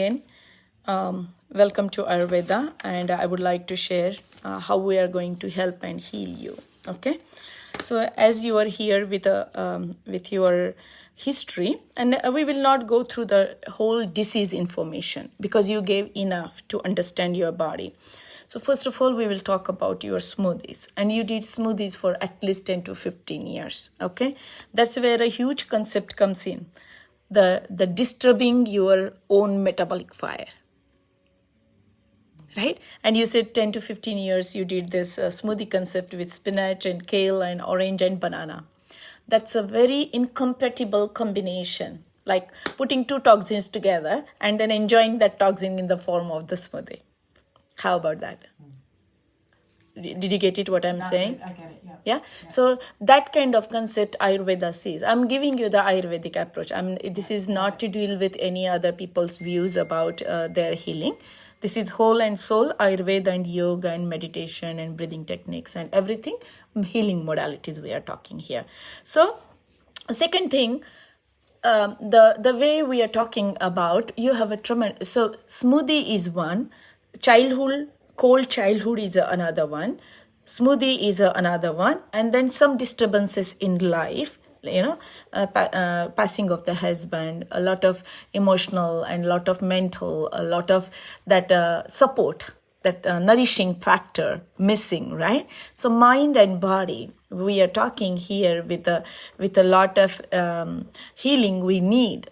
Again, welcome to Ayurveda, and I would like to share how we are going to help and heal you. Okay, so as you are here with your history, and we will not go through the whole disease information because you gave enough to understand your body. So first of all, we will talk about your smoothies, and you did smoothies for at least 10 to 15 years. Okay, that's where a huge concept comes in. The disturbing your own metabolic fire, right? And you said 10 to 15 years you did this smoothie concept with spinach and kale and orange and banana. That's a very incompatible combination, like putting two toxins together and then enjoying that toxin in the form of the smoothie. How about that? Did you get it what I'm saying? I get it, yeah. Yeah. So that kind of concept Ayurveda sees. I'm giving you the Ayurvedic approach. This is not to deal with any other people's views about their healing. This is whole and soul Ayurveda and yoga and meditation and breathing techniques and everything, healing modalities we are talking here. So second thing, the way we are talking about, you have a tremendous, so smoothie is one, cold childhood is another one, smoothie is another one, and then some disturbances in life, passing of the husband, a lot of emotional and a lot of mental, a lot of that support, that nourishing factor missing, right? So mind and body, we are talking here with a lot of healing we need.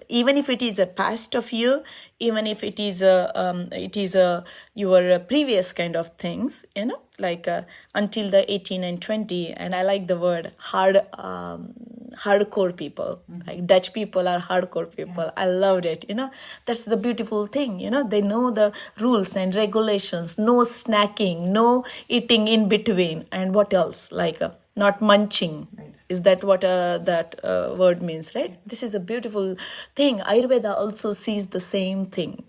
Even if it is a past of you, even if it is your previous kind of things, like until the 18 and 20, and I like the word hardcore people, like Dutch people are hardcore people. Yeah. I loved it. That's the beautiful thing. They know the rules and regulations. No snacking, no eating in between, and what else? Like not munching. Right. Is that what that word means, right? This is a beautiful thing. Ayurveda also sees the same thing,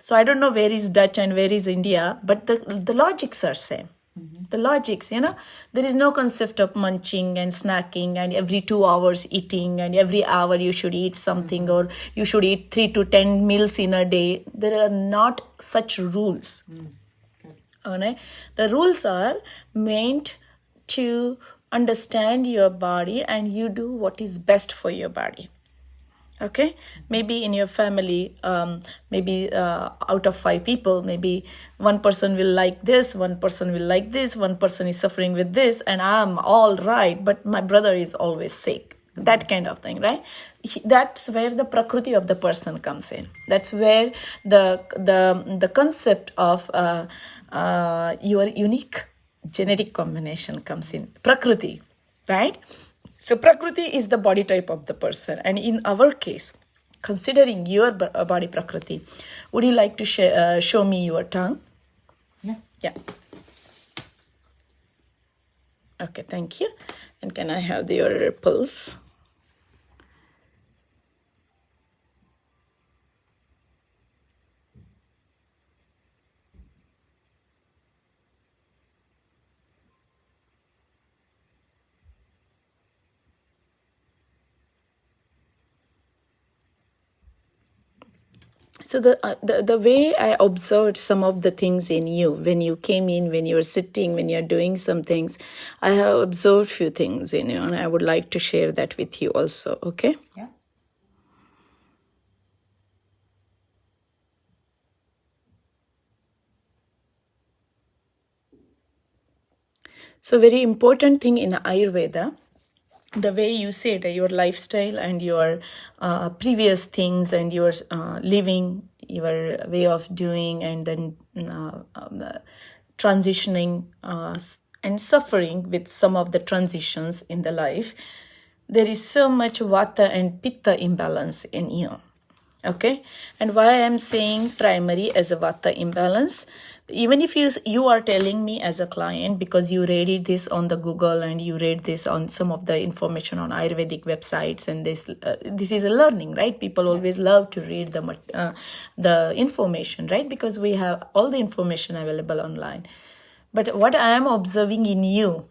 So I don't know where is Dutch and where is India, but the logics are same. Mm-hmm. The logics, there is no concept of munching and snacking and every 2 hours eating and every hour you should eat something, mm-hmm. or you should eat 3 to 10 meals in a day. There are not such rules. Okay? The rules are meant to understand your body and you do what is best for your body. Okay, maybe in your family, maybe out of 5 people, maybe one person will like this, one person will like this, one person is suffering with this, and I'm all right, but my brother is always sick. That kind of thing, right? That's where the prakriti of the person comes in. That's where the concept of your unique genetic combination comes in. Prakriti, right? So Prakriti is the body type of the person. And in our case, considering your body Prakriti, would you like to show me your tongue? Yeah. Yeah. Okay, thank you. And can I have your pulse? So the way I observed some of the things in you, when you came in, when you're sitting, when you're doing some things, I have observed few things in you, and I would like to share that with you also, okay? Yeah. So very important thing in Ayurveda, the way you said your lifestyle and your previous things and your living, your way of doing, and then transitioning and suffering with some of the transitions in the life, there is so much Vata and Pitta imbalance in you. Okay, and why I am saying primary as a Vata imbalance, even if you are telling me as a client because you read this on the Google and you read this on some of the information on Ayurvedic websites, and this is a learning, right? People always love to read the information, right? Because we have all the information available online. But what I am observing in you,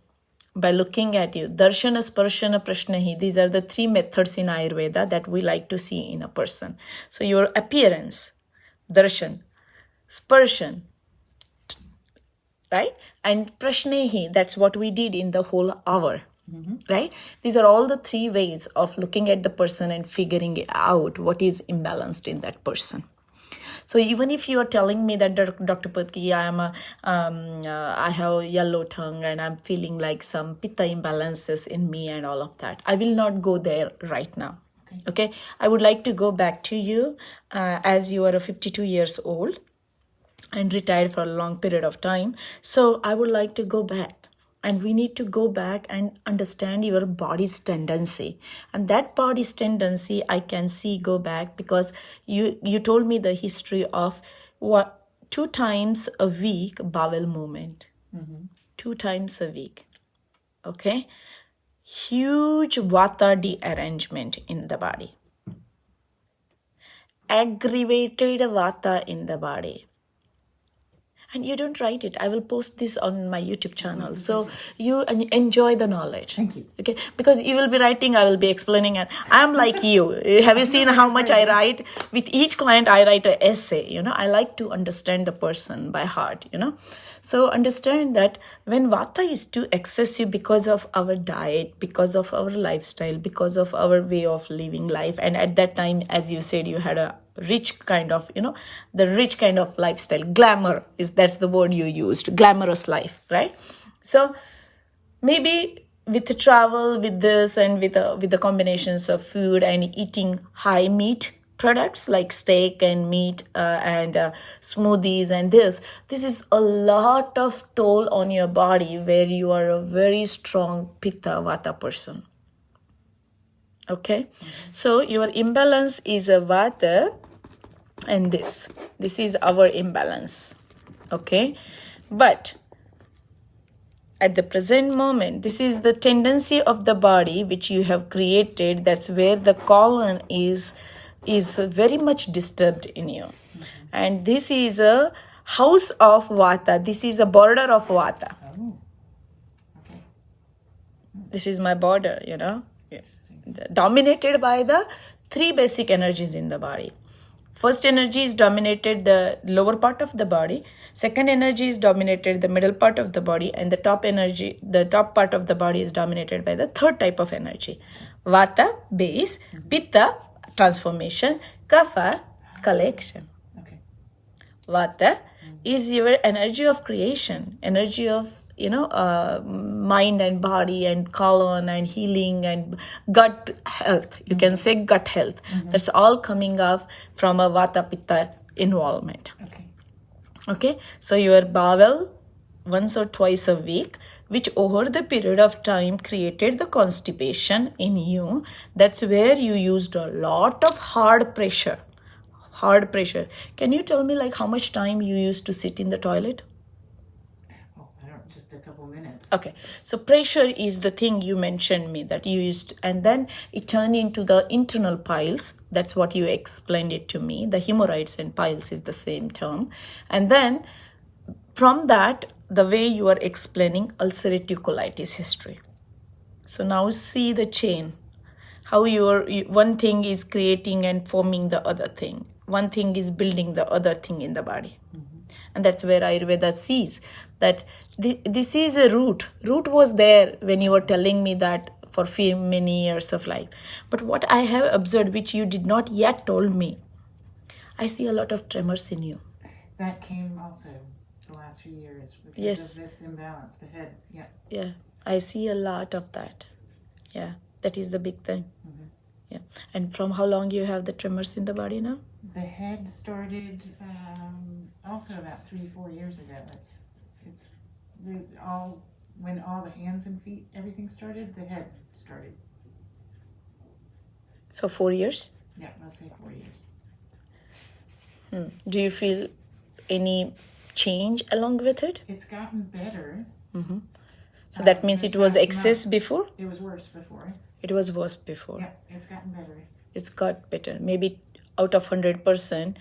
by looking at you, darshana, sparshana, prashnahi, these are the 3 methods in Ayurveda that we like to see in a person. So your appearance, darshan, sparshan, right? And prashnehi, that's what we did in the whole hour, right? These are all the three ways of looking at the person and figuring out what is imbalanced in that person. So even if you are telling me that, Dr. Patki, I have yellow tongue and I'm feeling like some pitta imbalances in me and all of that, I will not go there right now. Okay, I would like to go back to you as you are 52 years old and retired for a long period of time. So I would like to go back, and we need to go back and understand your body's tendency. And that body's tendency I can see go back because you told me the history of what 2 times a week bowel movement. 2 times a week. Okay, huge vata dearrangement in the body, aggravated vata in the body. And you don't write it. I will post this on my YouTube channel. So you enjoy the knowledge. Thank you. Okay? Because you will be writing, I will be explaining. And I'm like you. Have you seen how much I write? With each client, I write an essay. I like to understand the person by heart. So understand that when vata is too excessive because of our diet, because of our lifestyle, because of our way of living life. And at that time, as you said, you had a rich kind of, the rich kind of lifestyle. Glamour that's the word you used. Glamorous life, right? So maybe with the travel, with this, and with the combinations of food and eating high meat products like steak and meat and smoothies and this is a lot of toll on your body where you are a very strong pitta vata person. Okay, so your imbalance is a vata, and this is our imbalance. Okay, but at the present moment, this is the tendency of the body which you have created. That's where the colon is very much disturbed in you. And this is a house of vata. This is a border of vata. Okay. This is my border, dominated by the 3 basic energies in the body. First energy is dominated the lower part of the body. Second energy is dominated the middle part of the body. And the top part of the body is dominated by the third type of energy. Vata, base, pitta, transformation, kapha, collection. Okay. Vata is your energy of creation, energy of mind and body and colon and healing and gut health. You can say gut health. That's all coming up from a vata pitta involvement. Okay, so your bowel once or twice a week, which over the period of time created the constipation in you. That's where you used a lot of hard pressure. Can you tell me like how much time you used to sit in the toilet? Just a couple minutes. Okay, so pressure is the thing you mentioned me that you used, and then it turned into the internal piles. That's what you explained it to me. The hemorrhoids and piles is the same term. And then from that, the way you are explaining ulcerative colitis history. So now see the chain, how one thing is creating and forming the other thing. One thing is building the other thing in the body. And that's where Ayurveda sees that this is a root. Root was there when you were telling me that for many years of life. But what I have observed, which you did not yet told me, I see a lot of tremors in you. That came also the last few years because Yes. of this imbalance, the head. Yeah. Yeah, I see a lot of that. Yeah, that is the big thing. Yeah. And from how long you have the tremors in the body now? The head started also about 3-4 years ago. It's all when all the hands and feet, everything started, the head started. So 4 years? Yeah, let's say 4 years. Do you feel any change along with it? It's gotten better. So that means it was excess before? It was worse before. It was worse before. Yeah, it's gotten better. It's got better. Maybe out of 100%.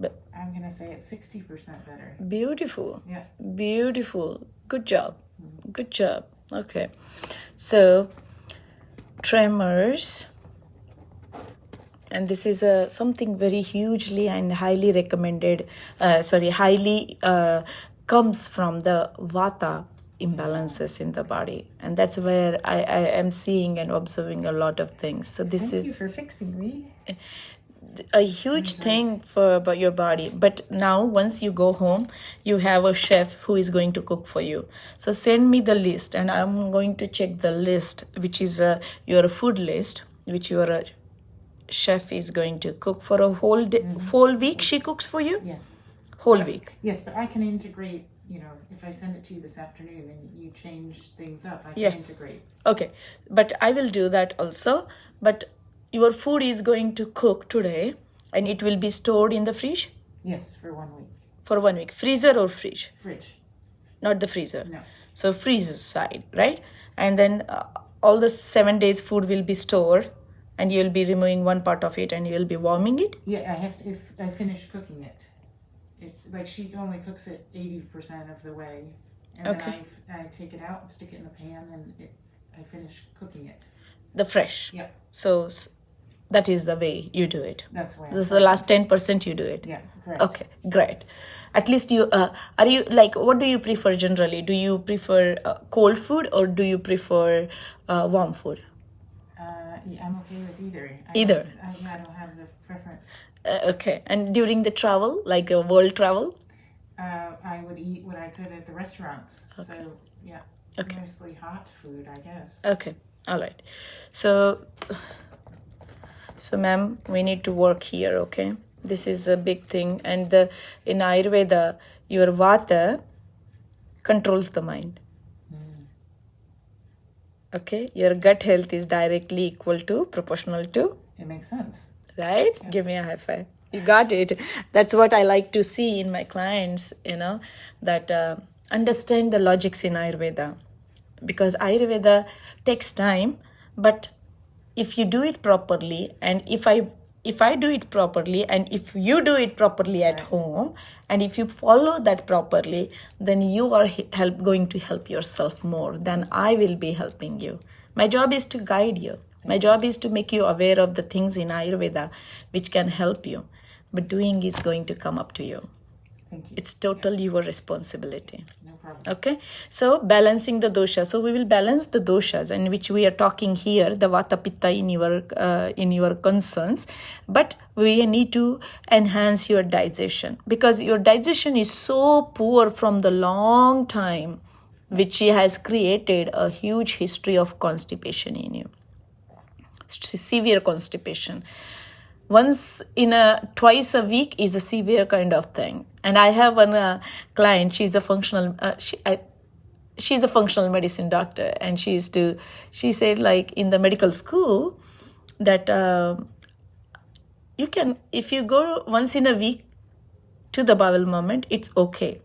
But I'm going to say it's 60% better. beautiful. Yeah. Beautiful. Good job. Good job. Okay. So, tremors And this is something very hugely and highly recommended, highly comes from the Vata imbalances in the body. And that's where I am seeing and observing a lot of things. So this Thank you is for fixing me. a huge thing for about your body. But now once you go home, you have a chef who is going to cook for you. So send me the list and I'm going to check the list, which is your food list, which your chef is going to cook for a whole day, whole week. She cooks for you. Yes. Whole week. Yes, but I can integrate, if I send it to you this afternoon and you change things up, I can Yeah. integrate. Okay, but I will do that also. But your food is going to cook today and it will be stored in the fridge Yes, for 1 week. for 1 week. Freezer or fridge? Fridge. Not the freezer. No. So freezer side, right? And then all the 7 days food will be stored and you'll be removing one part of it and you'll be warming it. Yeah, I have to, if I finish cooking it. It's like she only cooks it 80% of the way. And Okay. then I take it out, stick it in the pan, and I finish cooking it. The fresh. Yeah, So that is the way you do it. that's why. This is the last 10% you do it. Yeah, correct. Okay, great. At least you are you like, what do you prefer generally? Do you prefer cold food or do you prefer warm food? Yeah, I'm okay with either. Either. I don't have the preference. Okay, and during the travel, like world travel? I would eat what I could at the restaurants. So, yeah, Okay. mostly hot food, I guess. Okay, all right. So ma'am, we need to work here, okay? This is a big thing. And in Ayurveda, your Vata controls the mind. Okay, your gut health is directly equal to, proportional to, It makes sense. right? Give me a high five. You got it. That's what I like to see in my clients, that understand the logics in Ayurveda. Because Ayurveda takes time, but if you do it properly, and if I do it properly, and if you do it properly at home, and if you follow that properly, then you are going to help yourself more than I will be helping you. My job is to guide you. My job is to make you aware of the things in Ayurveda which can help you. But doing is going to come up to you. Thank you. It's totally your responsibility. No problem. Okay, so balancing the dosha. So we will balance the doshas, in which we are talking here, the vata pitta in your concerns. But we need to enhance your digestion because your digestion is so poor from the long time, which has created a huge history of constipation in you. Severe constipation. Twice a week is a severe kind of thing. And I have one client, she's a functional medicine doctor, and she said, like, in the medical school that you can, if you go once in a week to the bowel movement, it's okay.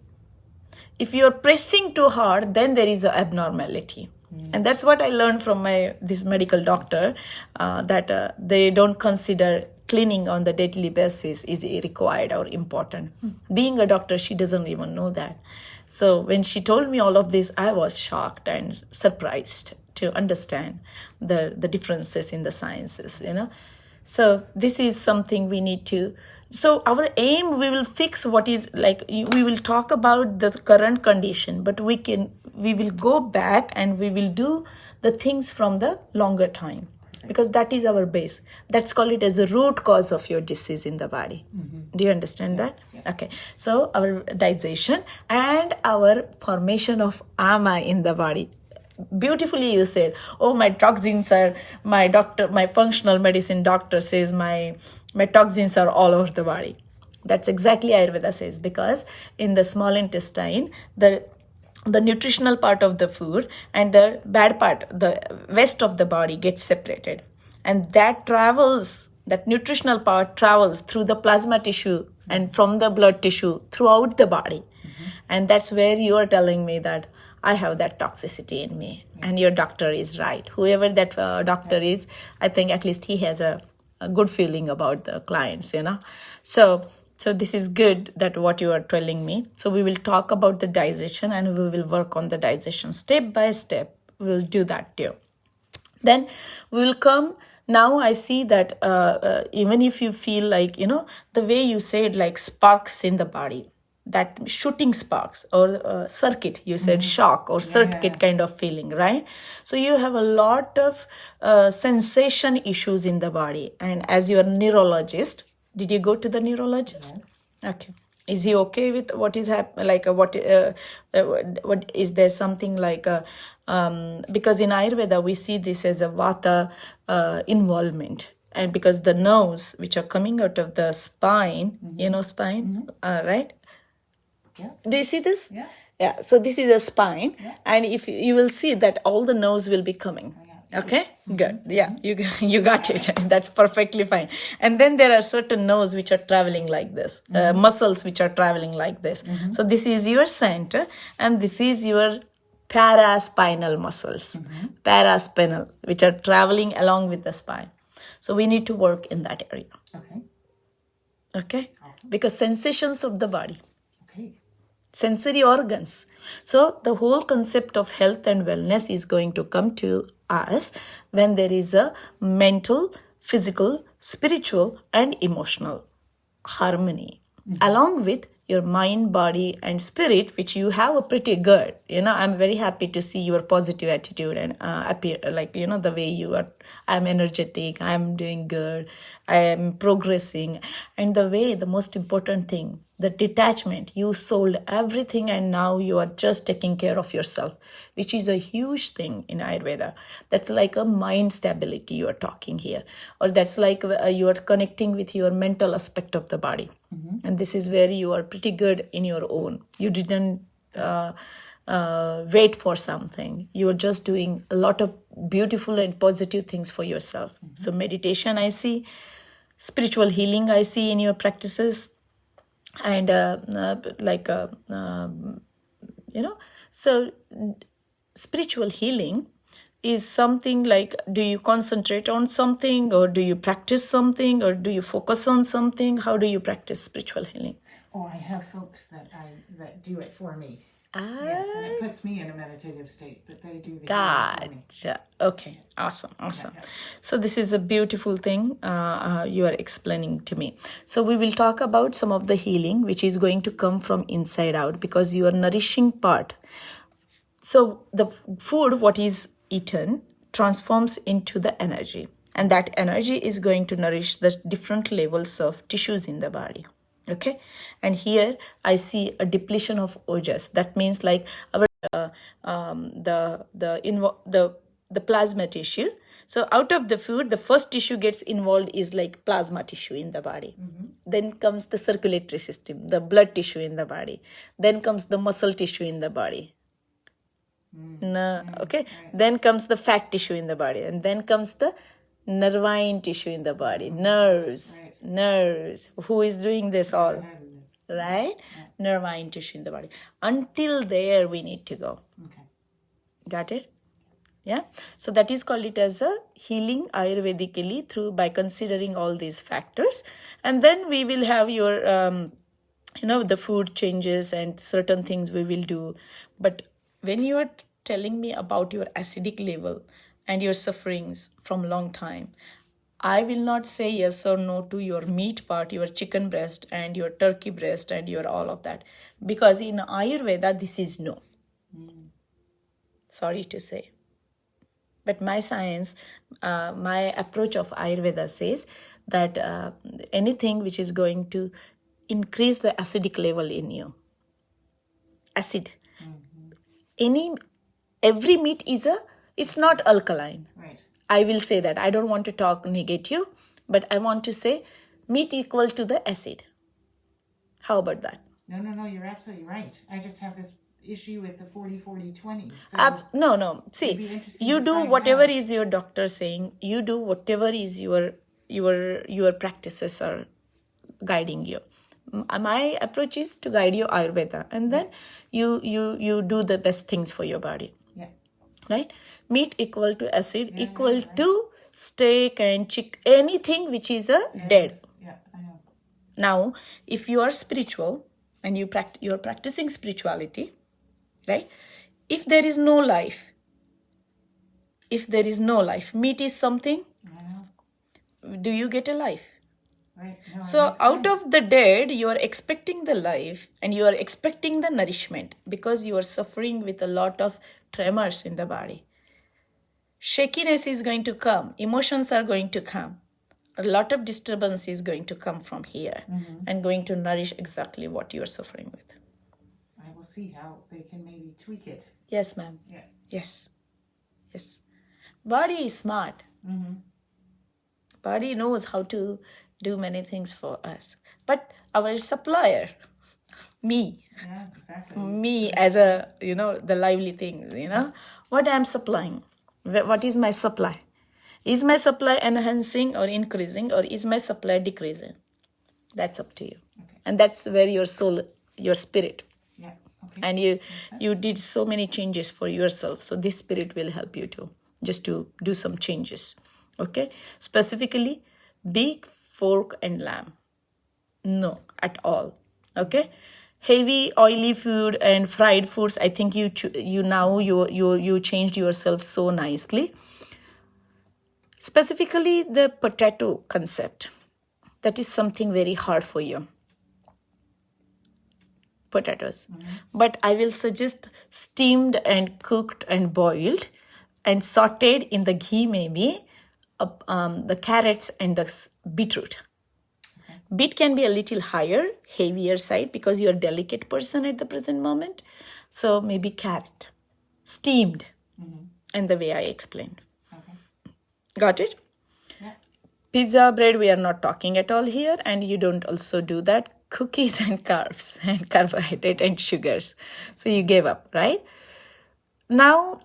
If you're pressing too hard, then there is an abnormality. And that's what I learned from this medical doctor, that they don't consider cleaning on the daily basis is required or important. Being a doctor, she doesn't even know that. So when she told me all of this, I was shocked and surprised to understand the differences in the sciences, So this is something we need to. So our aim, we will fix what is like, we will talk about the current condition, but we will go back and we will do the things from the longer time, because that is our base. That's called it as the root cause of your disease in the body. Mm-hmm. Do you understand that? Yes. Okay. So our digestion and our formation of ama in the body. Beautifully you said, oh, my toxins are, my functional medicine doctor says my toxins are all over the body. That's exactly Ayurveda says, because in the small intestine, the nutritional part of the food and the bad part, the waste of the body, gets separated. And that nutritional part travels through the plasma tissue and from the blood tissue throughout the body. Mm-hmm. And that's where you are telling me that I have that toxicity in me. Yeah. And your doctor is right. Whoever that doctor is, I think at least he has a good feeling about the clients, So this is good that what you are telling me. So we will talk about the digestion and we will work on the digestion step by step. We'll do that too. Then we will come now I see that even if you feel like, the way you said, like sparks in the body, that shooting sparks or circuit, you said shock or circuit kind of feeling, right? So you have a lot of sensation issues in the body. And as your neurologist, did you go to the neurologist? Okay. Is he okay with what is happening? Like what is there something like because in Ayurveda we see this as a Vata involvement, and because the nerves which are coming out of the spine, spine, right? Yeah. Do you see this? Yeah. Yeah. So this is a spine, and if you will see that all the nerves will be coming. Okay, good. Yeah, you got it. That's perfectly fine. And then there are certain nerves which are traveling like this, muscles which are traveling like this. So this is your center, and this is your paraspinal muscles, paraspinal, which are traveling along with the spine. So we need to work in that area. Okay. Okay, because sensations of the body, Okay. sensory organs. So the whole concept of health and wellness is going to come to us when there is a mental, physical, spiritual, and emotional harmony, along with your mind, body, and spirit, which you have a pretty good. I'm very happy to see your positive attitude and appear, like, the way you are. I'm energetic, I'm doing good, I am progressing. And the most important thing, the detachment, you sold everything and now you are just taking care of yourself, which is a huge thing in Ayurveda. That's like a mind stability you are talking here, or that's like you are connecting with your mental aspect of the body. And this is where you are pretty good in your own. You didn't wait for something. You are just doing a lot of beautiful and positive things for yourself. So meditation, I see. Spiritual healing, I see in your practices. And so spiritual healing is something like, do you concentrate on something, or do you practice something, or do you focus on something? How do you practice spiritual healing? Oh, I have folks that do it for me. Yes, and it puts me in a meditative state, but they do the healing for me. Gotcha. Okay, awesome. So this is a beautiful thing you are explaining to me. So we will talk about some of the healing which is going to come from inside out, because your nourishing part. So the food, what is eaten, transforms into the energy, and that energy is going to nourish the different levels of tissues in the body. Okay, and here I see a depletion of ojas. That means like our the plasma tissue. So out of the food, the first tissue gets involved is like plasma tissue in the body. Then comes the circulatory system, the blood tissue in the body. Then comes the muscle tissue in the body. Okay. Then comes the fat tissue in the body, and then comes the nervine tissue in the body, nerves. Who is doing this all? Right? Nervine tissue in the body. Until there we need to go. Okay. Got it? Yeah. So that is called it as a healing Ayurvedically by considering all these factors. And then we will have your the food changes and certain things we will do. But when you are telling me about your acidic level and your sufferings from long time, I will not say yes or no to your meat part, your chicken breast and your turkey breast and your all of that. Because in Ayurveda, this is no. Sorry to say. But my science, my approach of Ayurveda says that anything which is going to increase the acidic level in you, acid, every meat it's not alkaline. Right. I will say that. I don't want to talk negative, but I want to say meat equal to the acid. How about that? No, you're absolutely right. I just have this issue with the 40-40-20. So no. See, you do whatever is your doctor saying. You do whatever is your practices are guiding you. My approach is to guide you Ayurveda, and then you do the best things for your body. Yeah. Right? Meat equal to acid equal to steak and chicken, anything which is dead. Yeah, I know. Now, if you are spiritual and you're practicing spirituality, right? If there is no life, meat is something do you get a life? Right. No, it So makes out sense. of the dead, you are expecting the life and you are expecting the nourishment because you are suffering with a lot of tremors in the body. Shakiness is going to come, emotions are going to come. A lot of disturbance is going to come from here and going to nourish exactly what you are suffering with. I will see how they can maybe tweak it. Yes, ma'am. Yeah. Yes. Yes. Body is smart. Body knows how to do many things for us. But our supplier, me, Yeah, exactly. me as a, the lively thing, what I'm supplying, what is my supply? Is my supply enhancing or increasing, or is my supply decreasing? That's up to you. Okay. And that's where your soul, your spirit, Yeah. Okay. and you did so many changes for yourself, so this spirit will help you to just to do some changes. Okay, specifically beef, pork and lamb, no at all. Okay, heavy oily food and fried foods, I think you changed yourself so nicely. Specifically the potato concept, that is something very hard for you, potatoes. But I will suggest steamed and cooked and boiled and sauteed in the ghee, maybe the carrots and the beetroot. Beet can be a little higher, heavier side because you're a delicate person at the present moment. So maybe carrot, steamed, and the way I explained. Okay. Got it? Yeah. Pizza bread, we are not talking at all here, and you don't also do that. Cookies and carbs and carbohydrate and sugars. So you gave up, right? Now,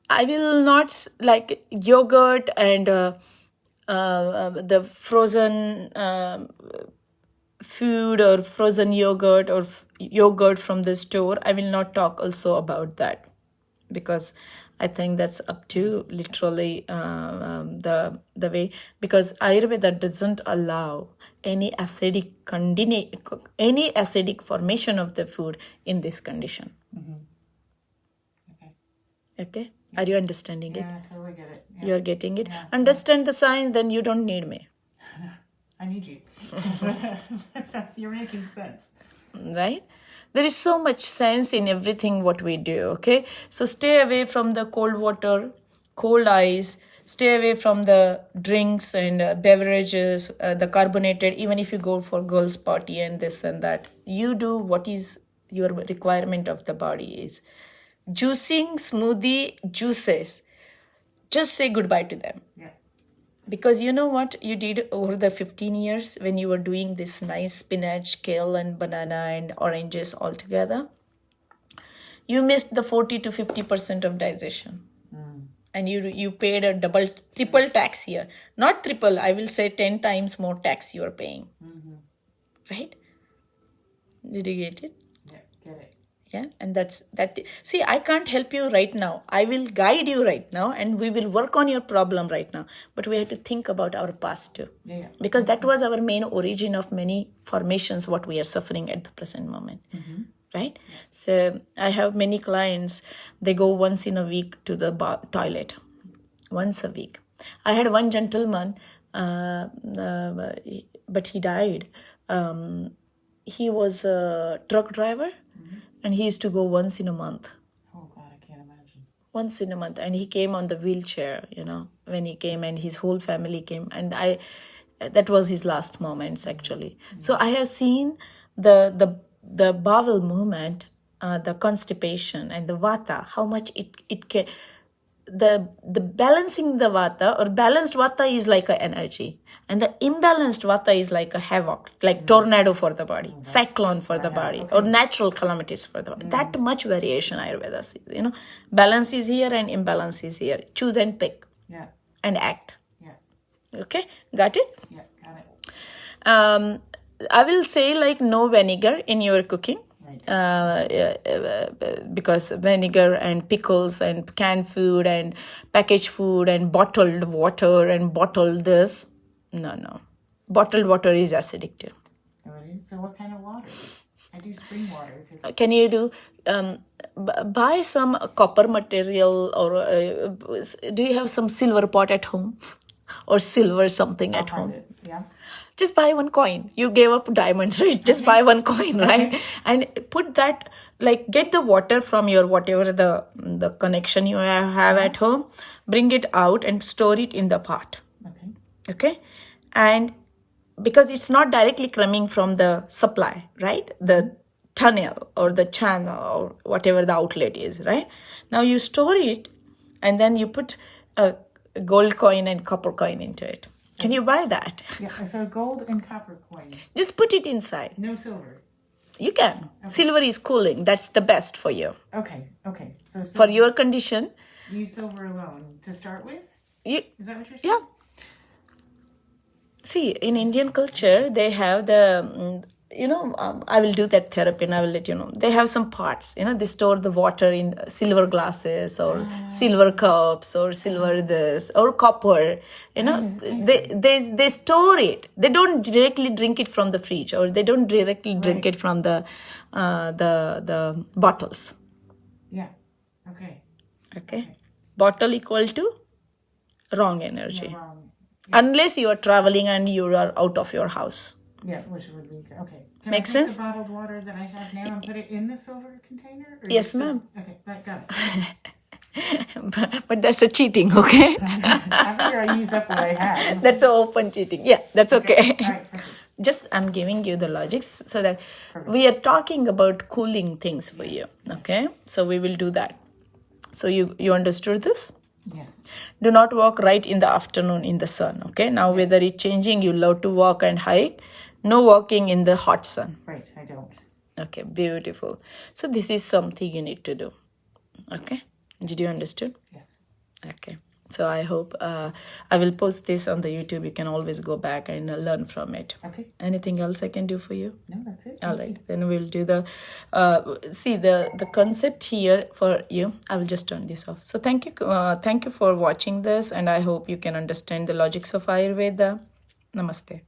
I will not like yogurt and the frozen food or frozen yogurt or yogurt from the store. I will not talk also about that because I think that's up to literally the way, because Ayurveda doesn't allow any acidic formation of the food in this condition. Okay. Okay, are you understanding it? Yeah, I totally get it. Yeah. You're getting it. Yeah. Understand the science, then you don't need me, I need you. You're making sense. right? There is so much sense in everything what we do. Okay, so stay away from the cold water, cold ice. Stay away from the drinks and beverages, the carbonated. Even if you go for girls' party and this and that, you do what is your requirement of the body is. Juicing, smoothie, juices. Just say goodbye to them. Yeah. Because you know what you did over the 15 years when you were doing this nice spinach, kale, and banana and oranges all together? You missed the 40 to 50% of digestion. And you paid a triple tax here. Not triple, I will say 10 times more tax you are paying. Right? Did you get it? Yeah, get it. Yeah, and that's that. See, I can't help you right now. I will guide you right now and we will work on your problem right now. But we have to think about our past too. Yeah. Because that was our main origin of many formations, what we are suffering at the present moment. Right? So I have many clients, they go once in a week to the toilet. Once a week. I had one gentleman, but he died. He was a truck driver. And he used to go once in a month. Oh God, I can't imagine. Once in a month. And he came on the wheelchair, when he came, and his whole family came. And that was his last moments, actually. So I have seen the bowel movement, the constipation and the vata, how much it can, the balancing the vata or balanced vata is like an energy, and the imbalanced vata is like a havoc, like tornado for the body, cyclone for the body, or natural calamities for the body. That much variation Ayurveda sees. Balance is here and imbalance is here. Choose and pick. Yeah. And act. Yeah. Okay, got it? Yeah, got it. I will say like no vinegar in your cooking. Because vinegar and pickles and canned food and packaged food and bottled water and bottled this. No. Bottled water is acidic too. Oh, it is? So what kind of water? I do spring water. Can you do, buy some copper material, or do you have some silver pot at home? or silver something I'll at find home. it. Yeah. Just buy one coin. You gave up diamonds, right? Just buy one coin, right? And put that, like, get the water from your whatever the connection you have at home, bring it out and store it in the pot. Okay. Okay? And because it's not directly coming from the supply, right? The tunnel or the channel or whatever the outlet is, right? Now you store it and then you put a gold coin and copper coin into it. Can you buy that? Yeah. So gold and copper coin. Just put it inside. No silver. You can. Silver is cooling. That's the best for you. Okay. Okay. So For your condition, use silver alone to start with. you, Is that what you're saying? yeah. See, in Indian culture, they have the, I will do that therapy and I will let you know. They have some pots, they store the water in silver glasses or silver cups or silver this or copper, they store it. They don't directly drink it from the fridge or they don't directly drink it from the bottles. Yeah. Okay. Okay. Bottle equal to wrong energy. Yeah, wrong. Unless you are traveling and you are out of your house. Yeah, which would be okay. Can Makes I take sense? the bottled water that I have now and put it in the silver container? Or Yes, you still- ma'am. Okay, got it. But that's a cheating, okay? I figure I use up what I have. That's an open cheating. Yeah, that's okay. All right. Okay. Just I'm giving you the logics so that we are talking about cooling things for you. Okay? So we will do that. So you understood this? Yes. Do not walk right in the afternoon in the sun. Okay? Now weather is changing. You love to walk and hike. No walking in the hot sun. Right. I don't. Okay, beautiful. So this is something you need to do. Okay? Did you understand? Yes. Okay. So I hope I will post this on the YouTube. You can always go back and learn from it. Okay. Anything else I can do for you? No, that's it. All right. Then we'll do the the concept here for you. I will just turn this off. So thank you for watching this, and I hope you can understand the logics of Ayurveda. Namaste.